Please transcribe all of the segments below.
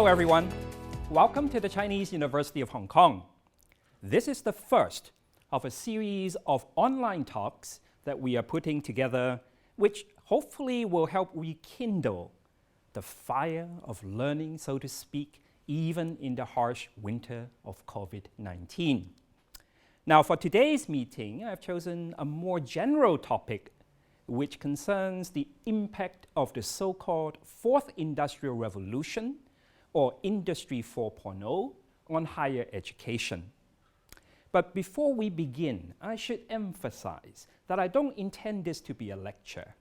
Hello everyone, welcome to the Chinese University of Hong Kong. This is the first of a series of online talks that we are putting together, which hopefully will help rekindle the fire of learning, so to speak, even in the harsh winter of COVID-19. Now, for today's meeting, I've chosen a more general topic which concerns the impact of the so-called Fourth Industrial Revolution, or Industry 4.0, on higher education. But before we begin, I should emphasize that I don't intend this to be a lecture.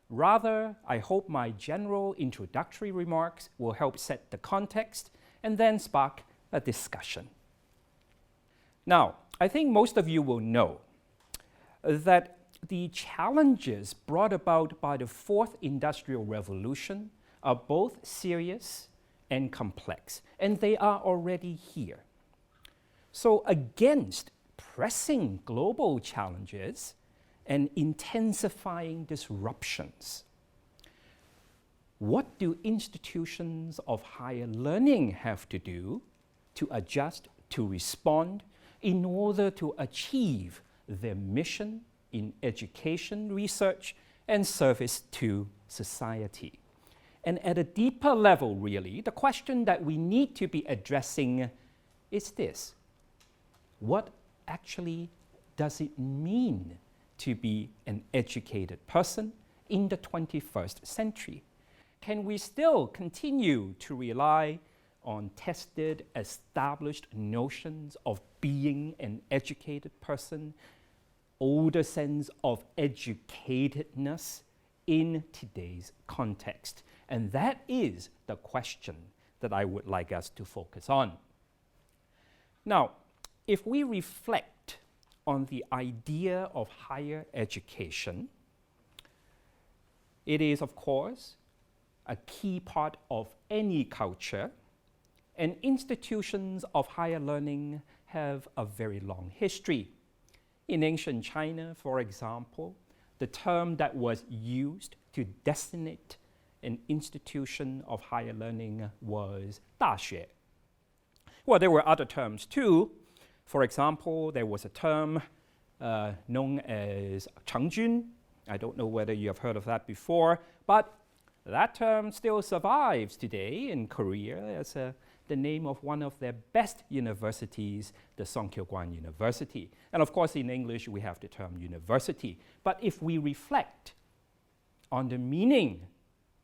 Rather, I hope my general introductory remarks will help set the context and then spark a discussion. Now, I think most of you will know that the challenges brought about by the Fourth Industrial Revolution are both serious and complex, and they are already here. So against pressing global challenges and intensifying disruptions, what do institutions of higher learning have to do to adjust, to respond, in order to achieve their mission in education, research, and service to society? And at a deeper level, really, the question that we need to be addressing is this: what actually does it mean to be an educated person in the 21st century? Can we still continue to rely on tested, established notions of being an educated person, older sense of educatedness in today's context? And that is the question that I would like us to focus on. Now, if we reflect on the idea of higher education, it is, of course, a key part of any culture, and institutions of higher learning have a very long history. In ancient China, for example, the term that was used to designate an institution of higher learning was 大学. Well, there were other terms too. For example, there was a term known as 城君. I don't know whether you have heard of that before, but that term still survives today in Korea as the name of one of their best universities, the Songkyo-kwan University. And of course, in English, we have the term university. But if we reflect on the meaning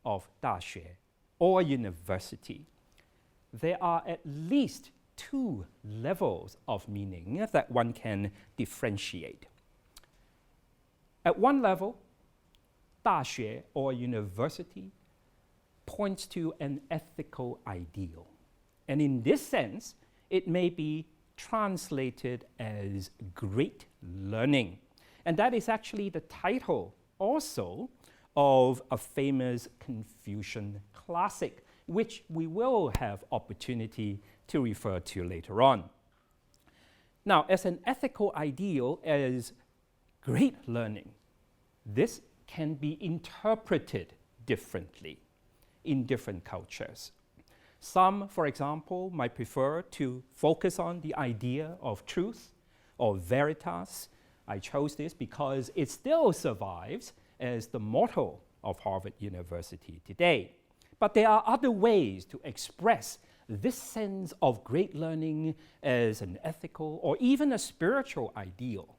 of 大学 or university, there are at least two levels of meaning that one can differentiate. At one level, 大学 or university points to an ethical ideal. And in this sense, it may be translated as great learning. And that is actually the title also of a famous Confucian classic, which we will have opportunity to refer to later on. Now, as an ethical ideal, as great learning, this can be interpreted differently in different cultures. Some, for example, might prefer to focus on the idea of truth or veritas. I chose this because it still survives as the motto of Harvard University today. But there are other ways to express this sense of great learning as an ethical or even a spiritual ideal.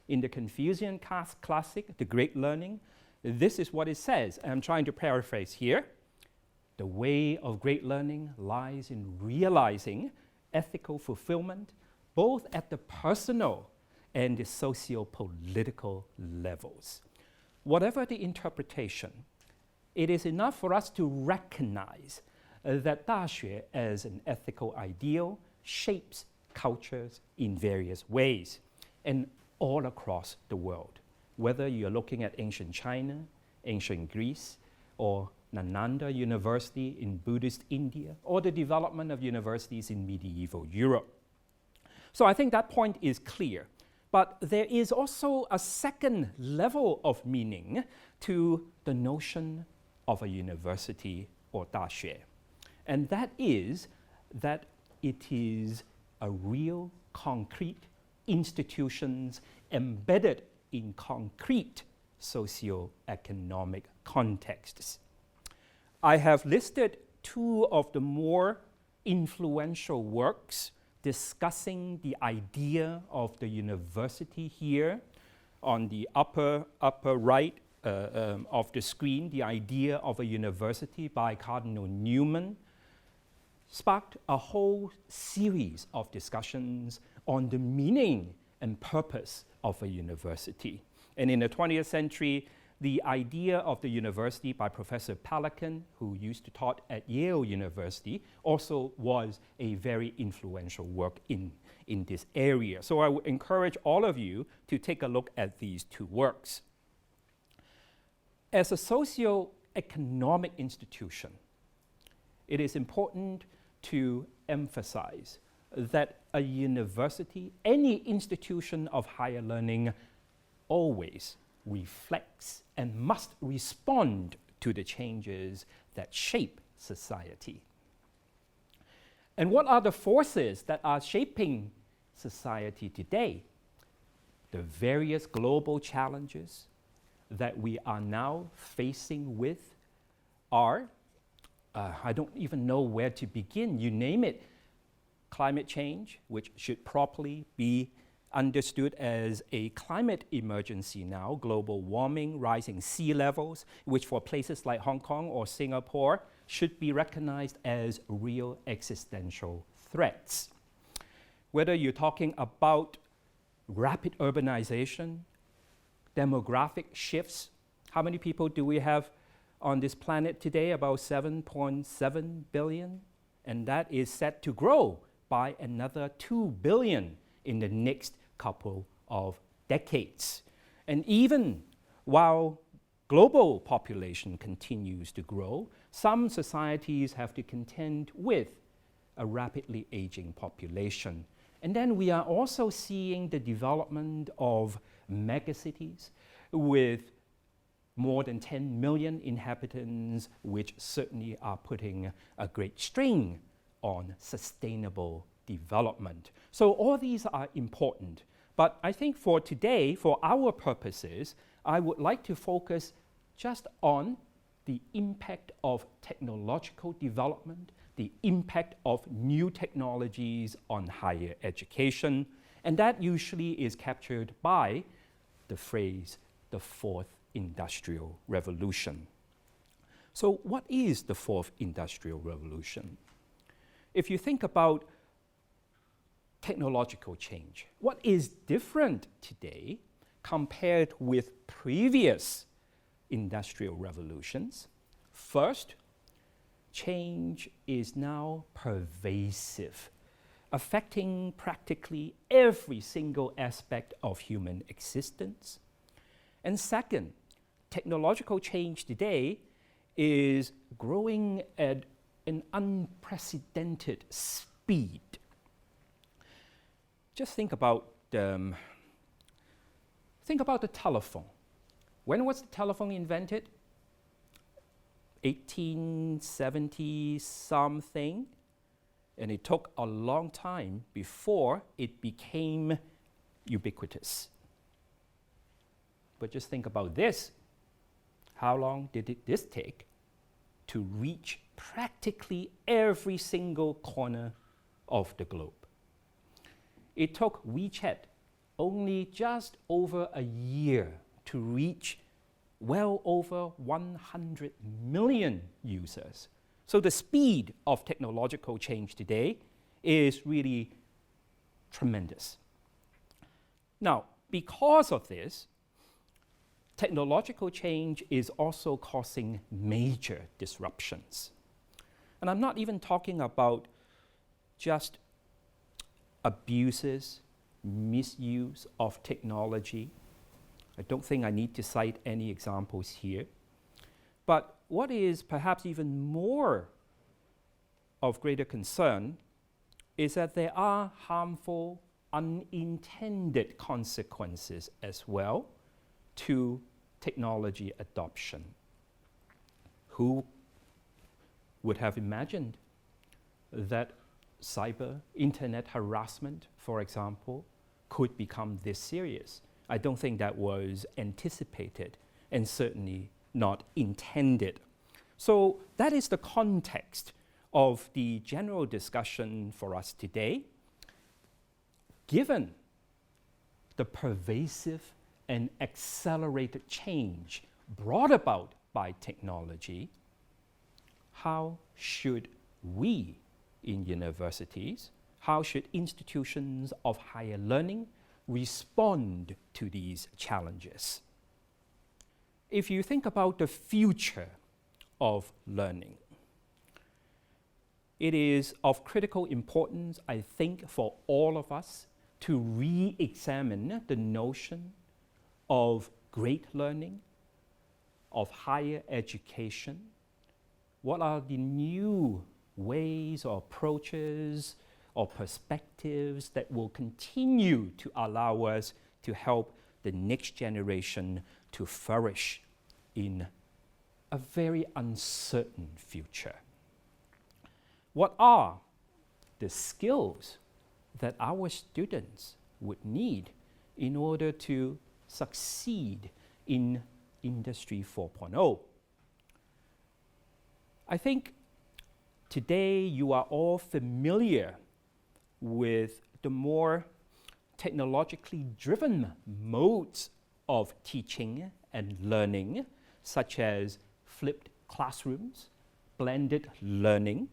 In the Confucian classic, The Great Learning, this is what it says. I'm trying to paraphrase here. The way of great learning lies in realizing ethical fulfillment, both at the personal and the socio-political levels. Whatever the interpretation, it is enough for us to recognize that 大学 as an ethical ideal shapes cultures in various ways and all across the world. Whether you're looking at ancient China, ancient Greece, or Nalanda University in Buddhist India, or the development of universities in medieval Europe. So I think that point is clear. But there is also a second level of meaning to the notion of a university or 大学. and that is that it is a real, concrete institutions embedded in concrete socio-economic contexts. I have listed two of the more influential works discussing the idea of the university here. On the upper right of the screen, the idea of a university by Cardinal Newman sparked a whole series of discussions on the meaning and purpose of a university. And in the 20th century, the idea of the university by Professor Pelikan, who used to taught at Yale University, also was a very influential work in this area. So I would encourage all of you to take a look at these two works. As a socio-economic institution, it is important to emphasize that a university, any institution of higher learning, always reflects and must respond to the changes that shape society. And what are the forces that are shaping society today? The various global challenges that we are now facing with are, I don't even know where to begin, you name it. Climate change, which should properly be understood as a climate emergency now, global warming, rising sea levels, which for places like Hong Kong or Singapore should be recognized as real existential threats. Whether you're talking about rapid urbanization, demographic shifts, how many people do we have on this planet today? About 7.7 billion, and that is set to grow by another 2 billion in the next couple of decades. And even while global population continues to grow, some societies have to contend with a rapidly aging population. And then we are also seeing the development of megacities with more than 10 million inhabitants, which certainly are putting a great strain on sustainable development. So all these are important, but I think for today, for our purposes, I would like to focus just on the impact of technological development, the impact of new technologies on higher education, and that usually is captured by the phrase, the fourth industrial revolution. So what is the fourth industrial revolution? If you think about technological change, what is different today compared with previous industrial revolutions? First, change is now pervasive, affecting practically every single aspect of human existence. And second, technological change today is growing at an unprecedented speed. Just think about the telephone. When was the telephone invented? 1870 something, and it took a long time before it became ubiquitous. But just think about this. How long did this take to reach practically every single corner of the globe? It took WeChat only just over a year to reach well over 100 million users. So the speed of technological change today is really tremendous. Now, because of this, technological change is also causing major disruptions. And I'm not even talking about just abuses, misuse of technology. I don't think I need to cite any examples here. But what is perhaps even more of greater concern is that there are harmful, unintended consequences as well to technology adoption. Who would have imagined that cyber internet harassment, for example, could become this serious. I don't think that was anticipated and certainly not intended. So that is the context of the general discussion for us today. Given the pervasive and accelerated change brought about by technology, how should we in universities, how should institutions of higher learning respond to these challenges? If you think about the future of learning, it is of critical importance, I think, for all of us to re-examine the notion of great learning, of higher education. What are the new ways or approaches or perspectives that will continue to allow us to help the next generation to flourish in a very uncertain future? What are the skills that our students would need in order to succeed in Industry 4.0? I think today you are all familiar with the more technologically driven modes of teaching and learning, such as flipped classrooms, blended learning,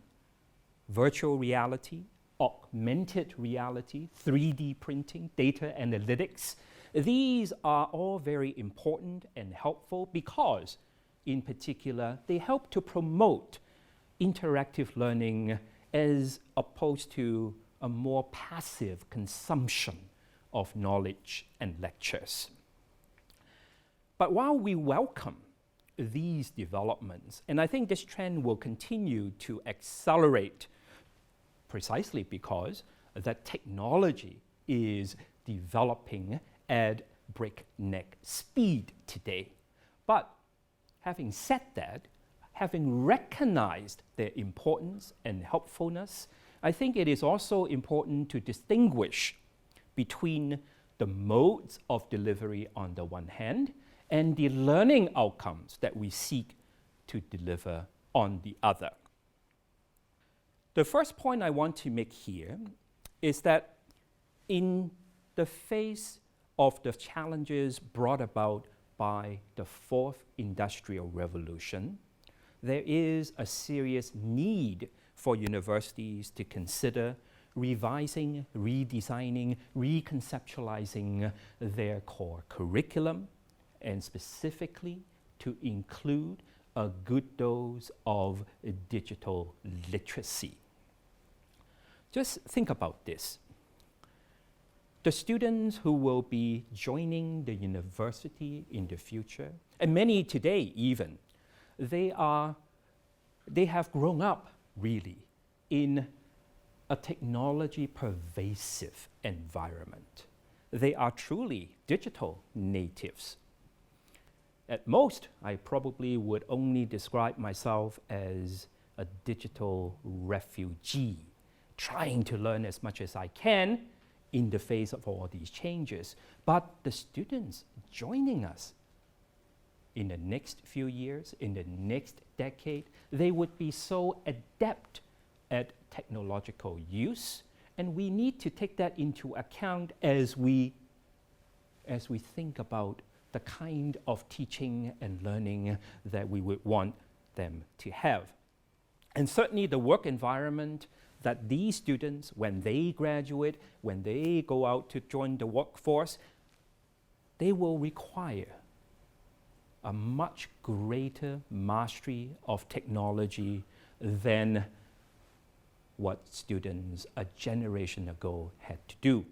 virtual reality, augmented reality, 3D printing, data analytics. These are all very important and helpful because, in particular, they help to promote interactive learning as opposed to a more passive consumption of knowledge and lectures. But while we welcome these developments, and I think this trend will continue to accelerate precisely because that technology is developing at breakneck speed today. But having said that, having recognized their importance and helpfulness, I think it is also important to distinguish between the modes of delivery on the one hand and the learning outcomes that we seek to deliver on the other. The first point I want to make here is that in the face of the challenges brought about by the fourth industrial revolution, there is a serious need for universities to consider revising, redesigning, reconceptualizing their core curriculum, and specifically to include a good dose of digital literacy. Just think about this. The students who will be joining the university in the future, and many today even, they have grown up really in a technology pervasive environment. They are truly digital natives. At most, I probably would only describe myself as a digital refugee, trying to learn as much as I can in the face of all these changes. But the students joining us in the next few years, in the next decade, they would be so adept at technological use, and we need to take that into account as we think about the kind of teaching and learning that we would want them to have. And certainly the work environment that these students, when they graduate, when they go out to join the workforce, they will require a much greater mastery of technology than what students a generation ago had to do.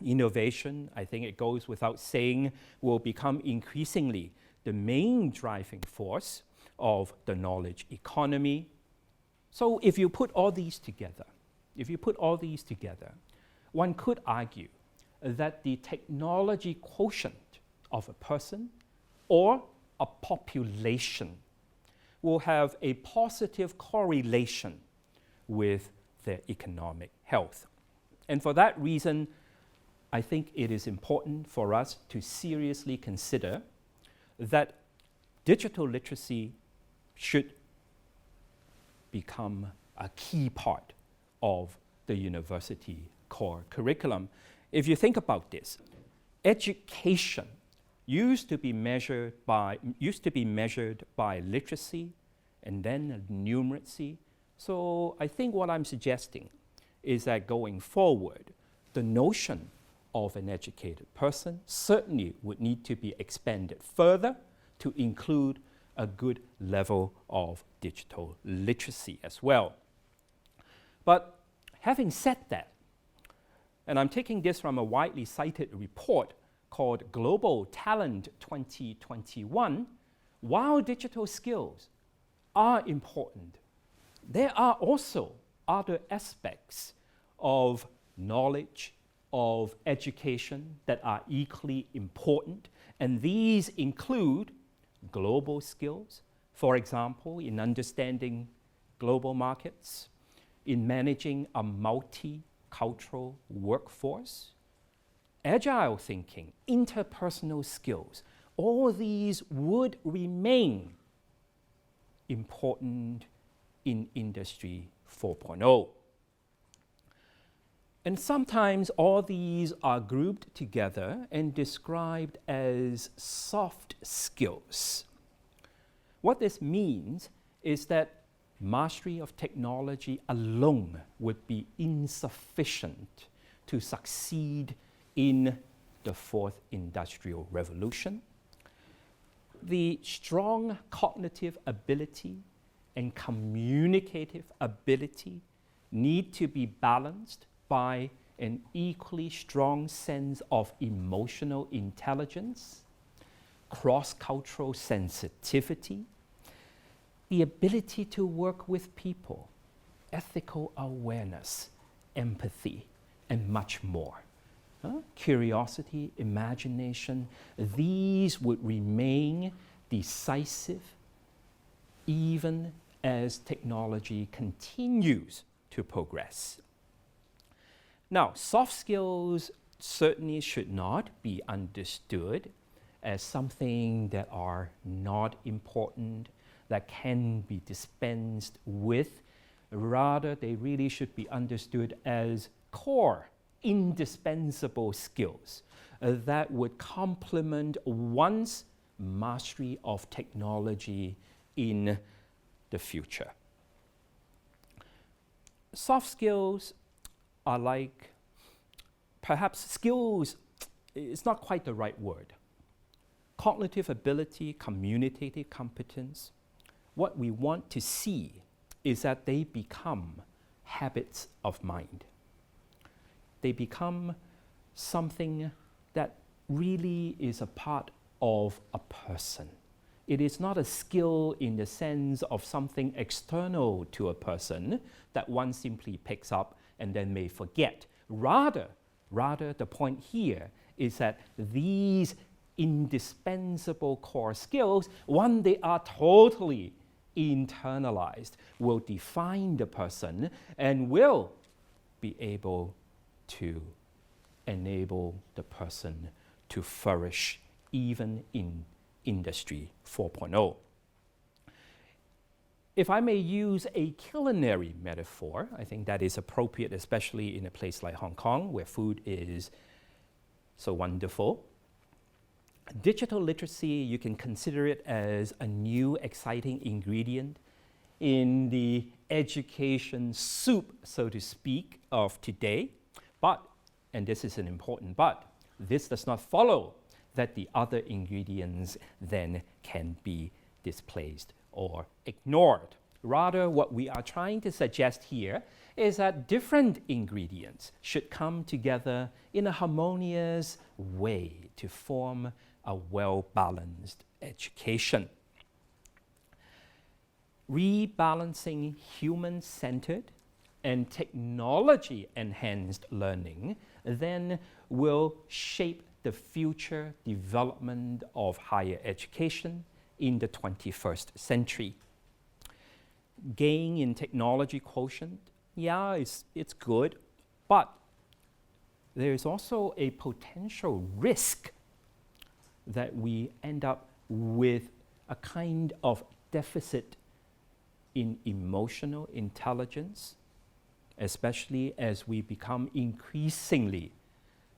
Innovation, I think it goes without saying, will become increasingly the main driving force of the knowledge economy. So if you put all these together, one could argue that the technology quotient of a person or a population will have a positive correlation with their economic health. And for that reason, I think it is important for us to seriously consider that digital literacy should become a key part of the university core curriculum. If you think about this, education used to be measured by literacy and then numeracy. So I think what I'm suggesting is that going forward, the notion of an educated person certainly would need to be expanded further to include a good level of digital literacy as well. But having said that, and I'm taking this from a widely cited report called Global Talent 2021, while digital skills are important, there are also other aspects of knowledge, of education that are equally important, and these include global skills, for example, in understanding global markets, in managing a multicultural workforce, agile thinking, interpersonal skills. All these would remain important in Industry 4.0. And sometimes all these are grouped together and described as soft skills. What this means is that mastery of technology alone would be insufficient to succeed in the fourth industrial revolution. The strong cognitive ability and communicative ability need to be balanced by an equally strong sense of emotional intelligence, cross-cultural sensitivity, the ability to work with people, ethical awareness, empathy, and much more. Curiosity, imagination, these would remain decisive even as technology continues to progress. Now, soft skills certainly should not be understood as something that are not important, that can be dispensed with. Rather, they really should be understood as core, indispensable skills that would complement one's mastery of technology in the future. Soft skills are like, perhaps skills is not quite the right word. Cognitive ability, communicative competence, what we want to see is that they become habits of mind. They become something that really is a part of a person. It is not a skill in the sense of something external to a person that one simply picks up and then may forget. Rather, the point here is that these indispensable core skills, when they are totally internalized, will define the person and will be able to enable the person to flourish even in Industry 4.0. If I may use a culinary metaphor, I think that is appropriate, especially in a place like Hong Kong, where food is so wonderful. Digital literacy, you can consider it as a new, exciting ingredient in the education soup, so to speak, of today. But, and this is an important but, this does not follow that the other ingredients then can be displaced or ignored. Rather, what we are trying to suggest here is that different ingredients should come together in a harmonious way to form a well-balanced education. Rebalancing human-centered and technology-enhanced learning then will shape the future development of higher education in the 21st century. Gain in technology quotient yeah, it's good, but there is also a potential risk that we end up with a kind of deficit in emotional intelligence, especially as we become increasingly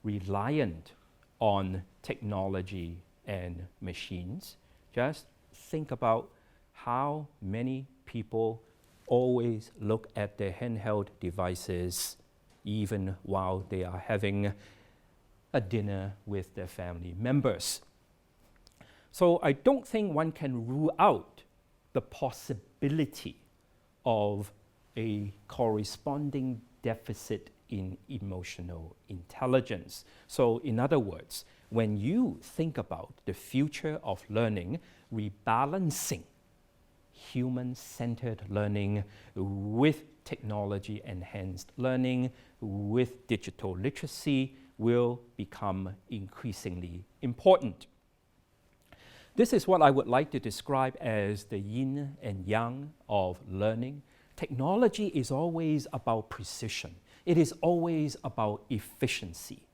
reliant on technology and machines. Just think about how many people always look at their handheld devices even while they are having a dinner with their family members. So I don't think one can rule out the possibility of a corresponding deficit in emotional intelligence. So in other words, when you think about the future of learning, rebalancing human-centered learning with technology-enhanced learning, with digital literacy, will become increasingly important. This is what I would like to describe as the yin and yang of learning. Technology is always about precision. It is always about efficiency.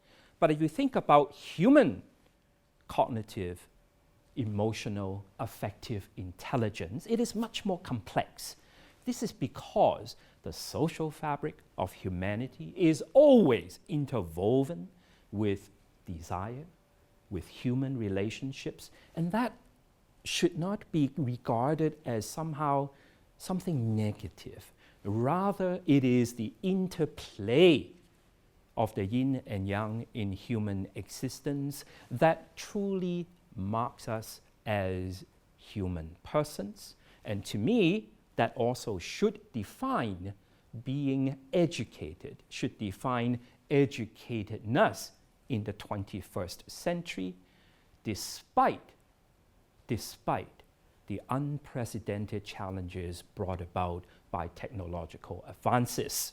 But if you think about human cognitive, emotional, affective intelligence, it is much more complex. This is because the social fabric of humanity is always interwoven with desire, with human relationships, and that should not be regarded as somehow something negative. Rather, it is the interplay of the yin and yang in human existence that truly marks us as human persons. And to me, that also should define being educated, should define educatedness in the 21st century, despite the unprecedented challenges brought about by technological advances.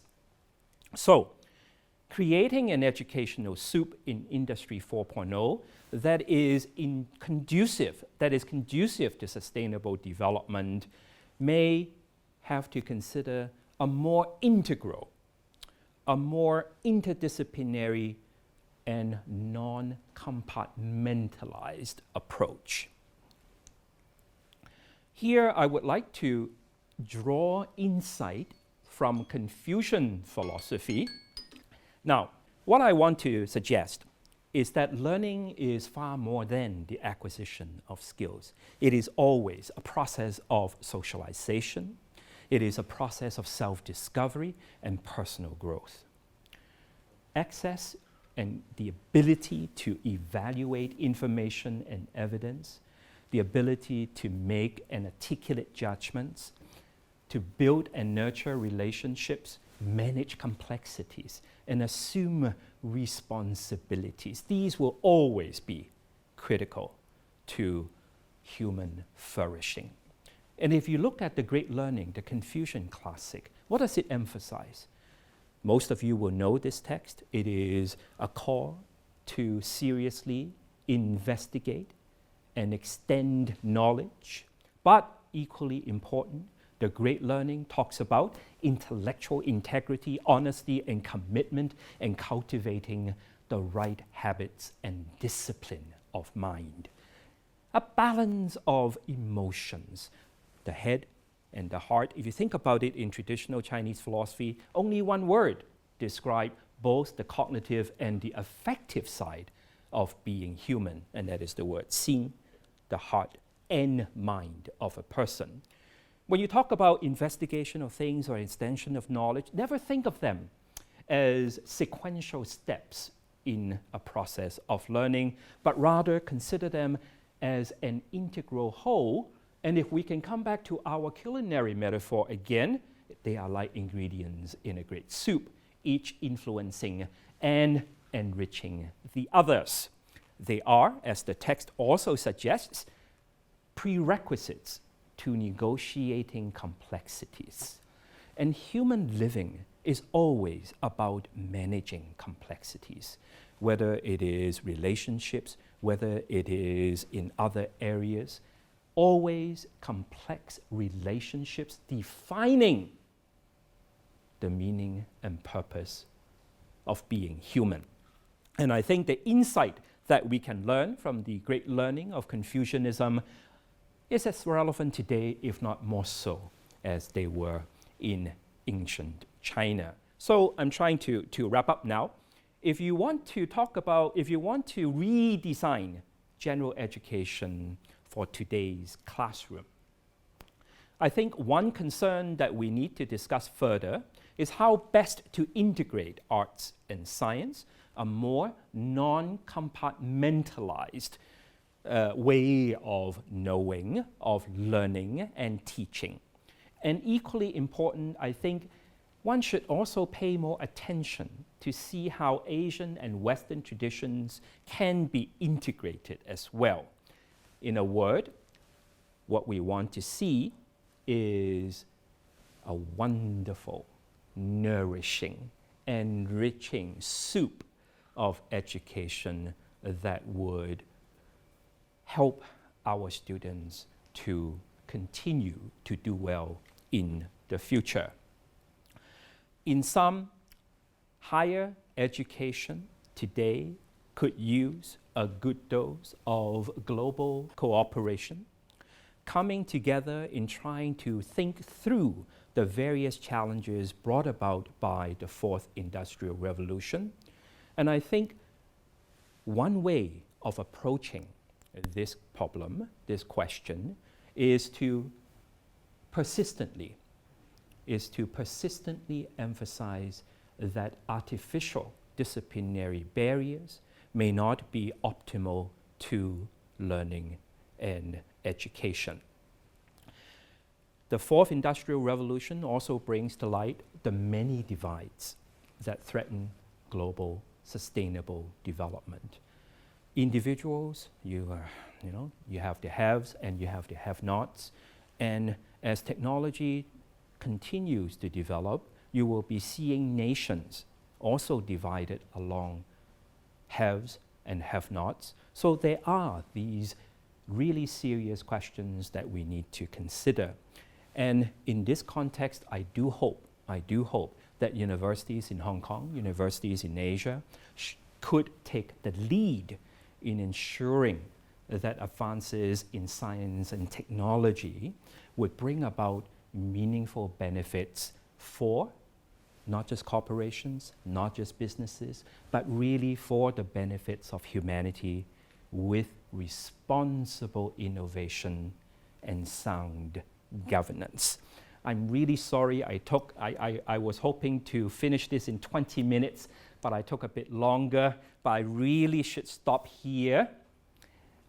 So, creating an educational soup in Industry 4.0 that is conducive to sustainable development may have to consider a more integral, a more interdisciplinary and non-compartmentalized approach. Here I would like to draw insight from Confucian philosophy. Now, what I want to suggest is that learning is far more than the acquisition of skills. It is always a process of socialization. It is a process of self-discovery and personal growth. Access and the ability to evaluate information and evidence, the ability to make and articulate judgments, to build and nurture relationships, manage complexities, and assume responsibilities. These will always be critical to human flourishing. And if you look at the great learning, the Confucian classic, what does it emphasize? Most of you will know this text. It is a call to seriously investigate and extend knowledge. But equally important, the great learning talks about intellectual integrity, honesty, and commitment, and cultivating the right habits and discipline of mind. A balance of emotions, the head and the heart. If you think about it in traditional Chinese philosophy, only one word describes both the cognitive and the affective side of being human, and that is the word xin, the heart and mind of a person. When you talk about investigation of things or extension of knowledge, never think of them as sequential steps in a process of learning, but rather consider them as an integral whole. And if we can come back to our culinary metaphor again, they are like ingredients in a great soup, each influencing and enriching the others. They are, as the text also suggests, prerequisites to negotiating complexities. And human living is always about managing complexities, whether it is relationships, whether it is in other areas, always complex relationships defining the meaning and purpose of being human. And I think the insight that we can learn from the great learning of Confucianism is as relevant today, if not more so, as they were in ancient China. So I'm trying to wrap up now. If you want to redesign general education for today's classroom, I think one concern that we need to discuss further is how best to integrate arts and science, a more non-compartmentalized way of knowing, of learning and teaching. And equally important, I think one should also pay more attention to see how Asian and Western traditions can be integrated as well. In a word, what we want to see is a wonderful, nourishing, enriching soup of education that would help our students to continue to do well in the future. In sum, higher education today could use a good dose of global cooperation, coming together in trying to think through the various challenges brought about by the Fourth Industrial Revolution. And I think one way of approaching this problem, this question, is to persistently emphasize that artificial disciplinary barriers may not be optimal to learning and education. The Fourth Industrial Revolution also brings to light the many divides that threaten global sustainable development. Individuals, you have the haves and you have the have-nots, and as technology continues to develop, you will be seeing nations also divided along haves and have-nots. So there are these really serious questions that we need to consider. And in this context, I do hope that universities in Hong Kong, universities in Asia could take the lead in ensuring that advances in science and technology would bring about meaningful benefits for not just corporations, not just businesses, but really for the benefits of humanity with responsible innovation and sound governance. I'm really sorry I was hoping to finish this in 20 minutes, but I took a bit longer, but I really should stop here.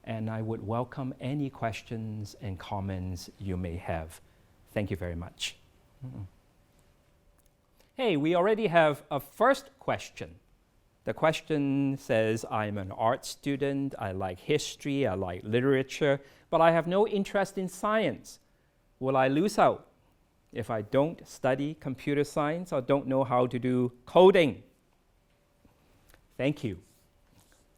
And I would welcome any questions and comments you may have. Thank you very much. Hey, we already have a first question. The question says, I'm an art student, I like history, I like literature, but I have no interest in science. Will I lose out if I don't study computer science or don't know how to do coding? Thank you.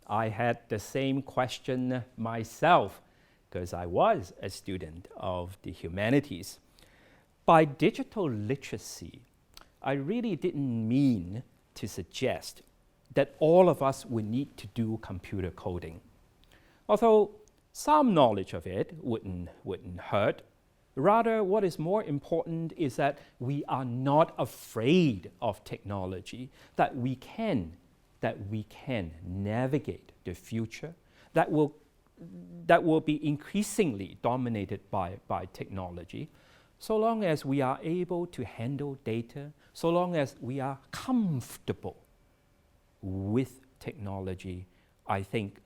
I had the same question myself because I was a student of the humanities. By digital literacy, I really didn't mean to suggest that all of us would need to do computer coding. Although some knowledge of it wouldn't hurt. Rather, what is more important is that we are not afraid of technology, that we can navigate the future that will be increasingly dominated by technology, so long as we are able to handle data, so long as we are comfortable with technology. I think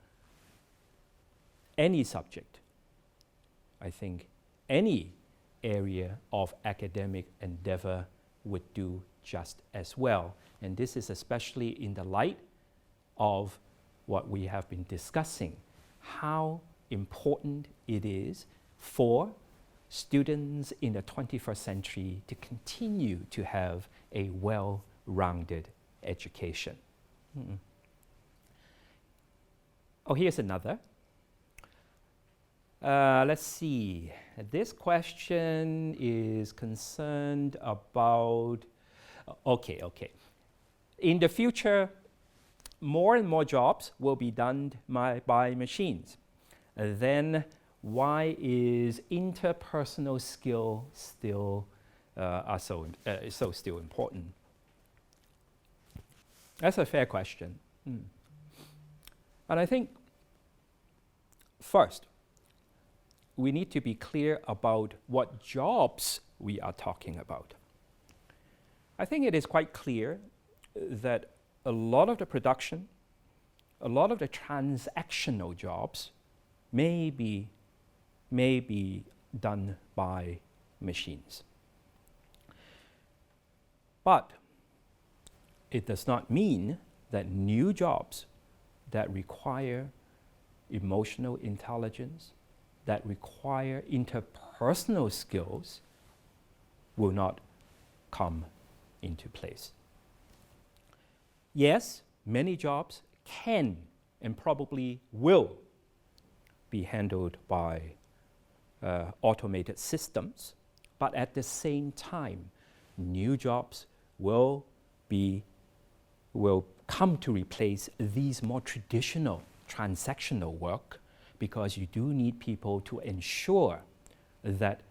any subject, any area of academic endeavor would do just as well. And this is especially in the light of what we have been discussing, how important it is for students in the 21st century to continue to have a well-rounded education. Oh, here's another. Let's see. This question is concerned about Okay. In the future, more and more jobs will be done by machines. Then why is interpersonal skill still still important? That's a fair question. And I think first, we need to be clear about what jobs we are talking about. I think it is quite clear that a lot of the production, a lot of the transactional jobs may be done by machines. But it does not mean that new jobs that require emotional intelligence, that require interpersonal skills, will not come into place. Yes, many jobs can and probably will be handled by automated systems, but at the same time, new jobs will come to replace these more traditional transactional work, because you do need people to ensure that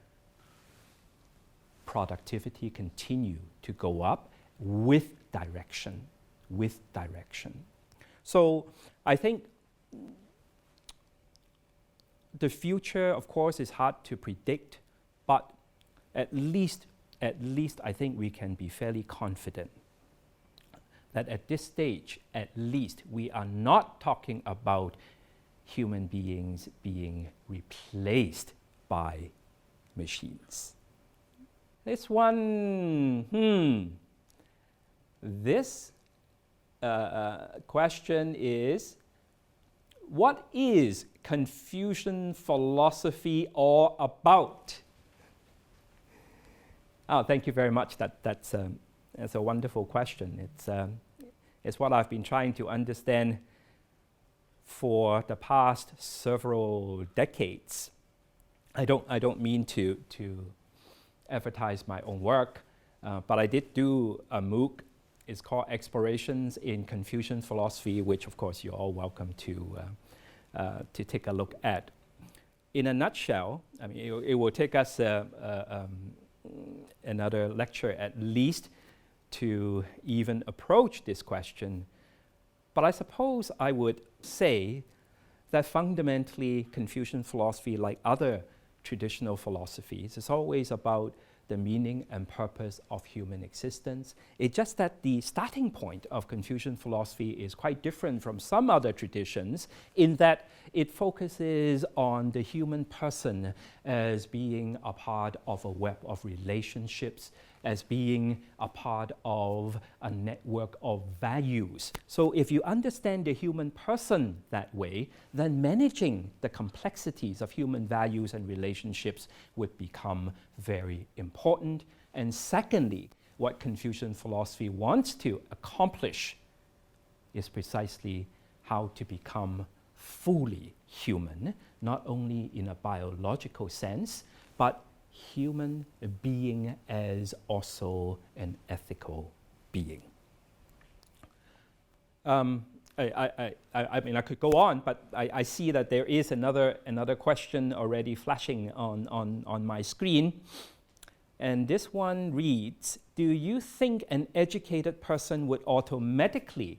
productivity continue to go up with direction. So I think the future, of course, is hard to predict, but at least I think we can be fairly confident that at this stage, at least, we are not talking about human beings being replaced by machines. This one, This question is, what is Confucian philosophy all about? Oh, thank you very much. That's a wonderful question. It's what I've been trying to understand for the past several decades. I don't mean to advertise my own work, but I did do a MOOC. It's called Explorations in Confucian Philosophy, which of course you're all welcome to take a look at. In a nutshell, I mean, it will take us another lecture at least to even approach this question. But I suppose I would say that fundamentally Confucian philosophy, like other traditional philosophies, is always about the meaning and purpose of human existence. It's just that the starting point of Confucian philosophy is quite different from some other traditions in that it focuses on the human person as being a part of a web of relationships, as being a part of a network of values. So if you understand the human person that way, then managing the complexities of human values and relationships would become very important. And secondly, what Confucian philosophy wants to accomplish is precisely how to become fully human, not only in a biological sense, but human being as also an ethical being. I mean, I could go on, but I see that there is another question already flashing on my screen. And this one reads, do you think an educated person would automatically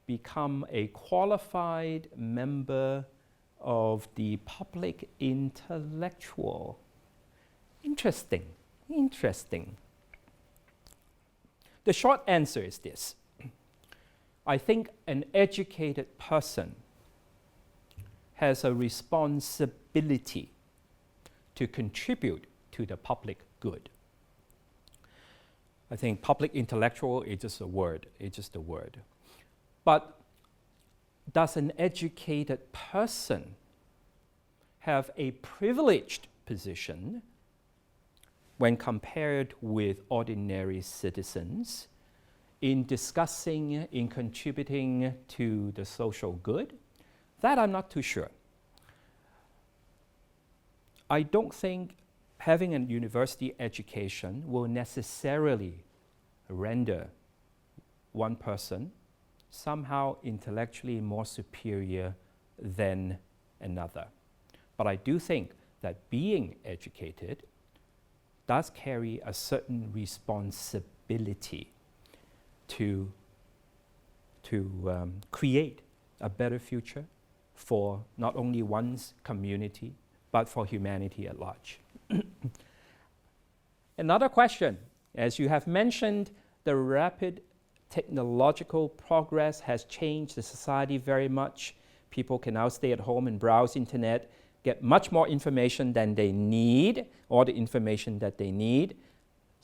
become a qualified member of the public intellectual? Interesting. The short answer is this. I think an educated person has a responsibility to contribute to the public good. I think public intellectual is just a word. But does an educated person have a privileged position when compared with ordinary citizens in discussing, in contributing to the social good? That I'm not too sure. I don't think having a university education will necessarily render one person somehow intellectually more superior than another. But I do think that being educated does carry a certain responsibility to create a better future for not only one's community, but for humanity at large. Another question, as you have mentioned, the rapid technological progress has changed the society very much. People can now stay at home and browse internet, get much more information than they need, all the information that they need.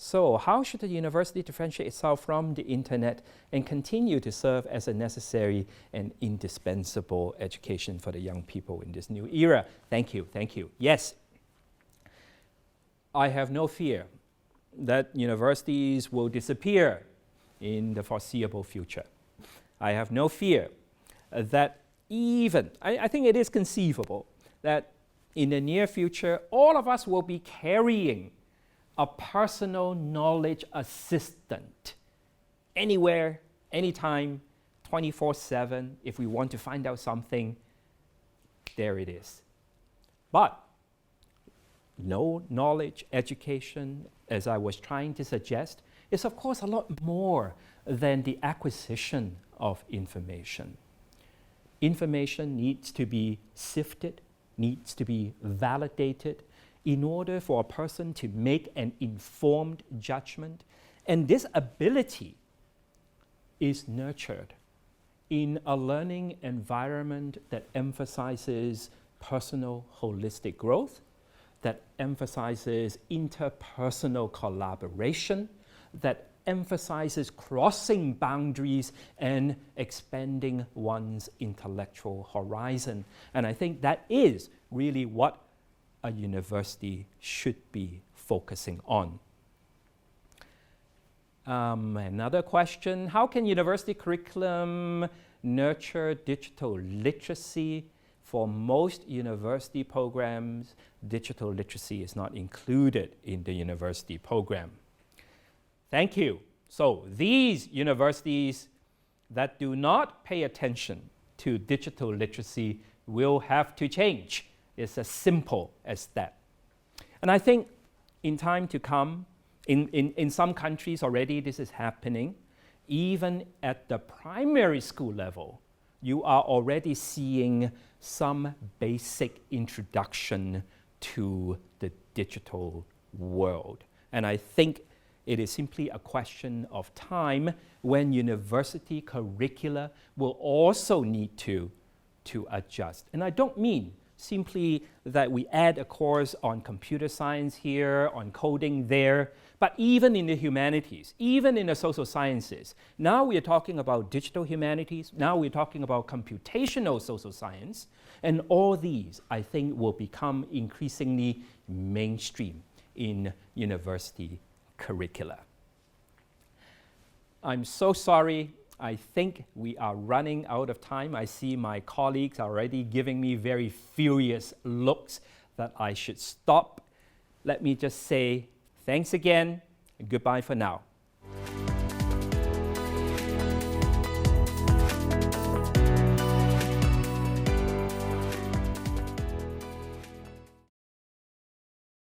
So how should the university differentiate itself from the internet and continue to serve as a necessary and indispensable education for the young people in this new era? Thank you, thank you. Yes, I have no fear that universities will disappear in the foreseeable future. I have no fear that even, I think it is conceivable that in the near future, all of us will be carrying a personal knowledge assistant anywhere, anytime, 24/7. If we want to find out something, there it is. But no knowledge education, as I was trying to suggest, is of course a lot more than the acquisition of information. Information needs to be sifted, needs to be validated in order for a person to make an informed judgment. And this ability is nurtured in a learning environment that emphasizes personal holistic growth, that emphasizes interpersonal collaboration, that emphasizes crossing boundaries and expanding one's intellectual horizon. And I think that is really what a university should be focusing on. Another question, how can university curriculum nurture digital literacy? For most university programs, digital literacy is not included in the university program. Thank you. So these universities that do not pay attention to digital literacy will have to change. It's as simple as that. And I think in time to come, in some countries already this is happening, even at the primary school level, you are already seeing some basic introduction to the digital world. And I think it is simply a question of time when university curricula will also need to adjust. And I don't mean simply that we add a course on computer science here, on coding there, but even in the humanities, even in the social sciences. Now we are talking about digital humanities, now we're talking about computational social science, and all these, I think, will become increasingly mainstream in university curricula. I'm so sorry. I think we are running out of time. I see my colleagues are already giving me very furious looks that I should stop. Let me just say thanks again and goodbye for now.